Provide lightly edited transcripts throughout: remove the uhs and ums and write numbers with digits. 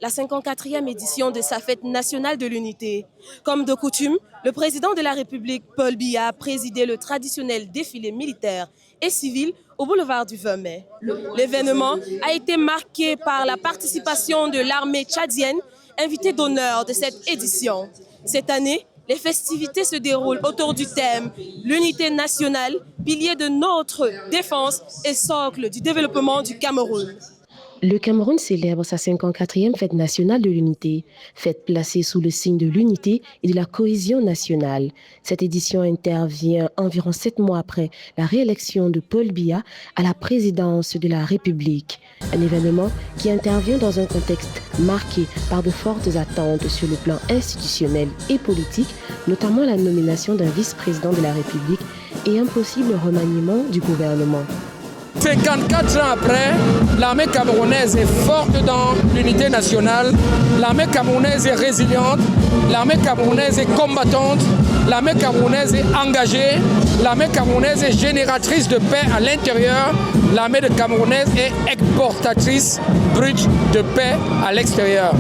la 54e édition de sa fête nationale de l'unité. Comme de coutume, le président de la République, Paul Biya, a présidé le traditionnel défilé militaire et civil au boulevard du 20 mai. L'événement a été marqué par la participation de l'armée tchadienne, invitée d'honneur de cette édition. Cette année, les festivités se déroulent autour du thème « L'unité nationale, pilier de notre défense et socle du développement du Cameroun ». Le Cameroun célèbre sa 54e fête nationale de l'unité, fête placée sous le signe de l'unité et de la cohésion nationale. Cette édition intervient environ 7 mois après la réélection de Paul Biya à la présidence de la République. Un événement qui intervient dans un contexte marqué par de fortes attentes sur le plan institutionnel et politique, notamment la nomination d'un vice-président de la République et un possible remaniement du gouvernement. 54 ans après, l'armée camerounaise est forte dans l'unité nationale, l'armée camerounaise est résiliente, l'armée camerounaise est combattante, l'armée camerounaise est engagée, l'armée camerounaise est génératrice de paix à l'intérieur, l'armée camerounaise est exportatrice brute de paix à l'extérieur.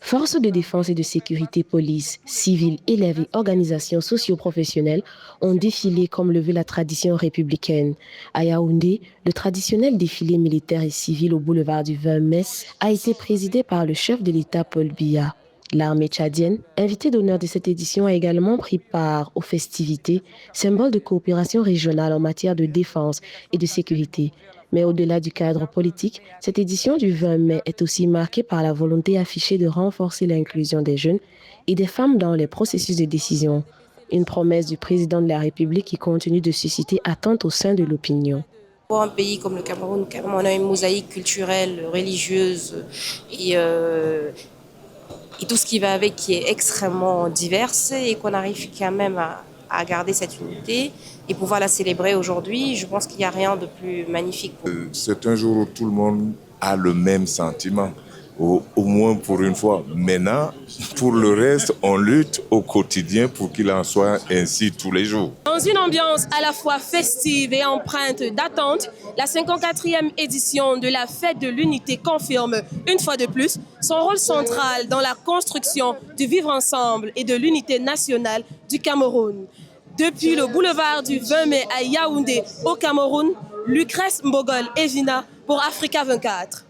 Forces de défense et de sécurité, police, civils, élèves et organisations socio-professionnelles ont défilé comme le veut la tradition républicaine. À Yaoundé, le traditionnel défilé militaire et civil au boulevard du 20 mai a été présidé par le chef de l'État Paul Biya. L'armée tchadienne, invitée d'honneur de cette édition, a également pris part aux festivités, symbole de coopération régionale en matière de défense et de sécurité. Mais au-delà du cadre politique, cette édition du 20 mai est aussi marquée par la volonté affichée de renforcer l'inclusion des jeunes et des femmes dans les processus de décision. Une promesse du président de la République qui continue de susciter attente au sein de l'opinion. Pour un pays comme le Cameroun, on a une mosaïque culturelle, religieuse et tout ce qui va avec qui est extrêmement diverse et qu'on arrive quand même à garder cette unité et pouvoir la célébrer aujourd'hui, je pense qu'il n'y a rien de plus magnifique. C'est un jour où tout le monde a le même sentiment, au moins pour une fois. Maintenant, pour le reste, on lutte au quotidien pour qu'il en soit ainsi tous les jours. Dans une ambiance à la fois festive et empreinte d'attente, la 54e édition de la Fête de l'Unité confirme, une fois de plus, son rôle central dans la construction du vivre ensemble et de l'unité nationale du Cameroun. Depuis le boulevard du 20 mai à Yaoundé, au Cameroun, Lucrèce Mbogol Evina pour Africa 24.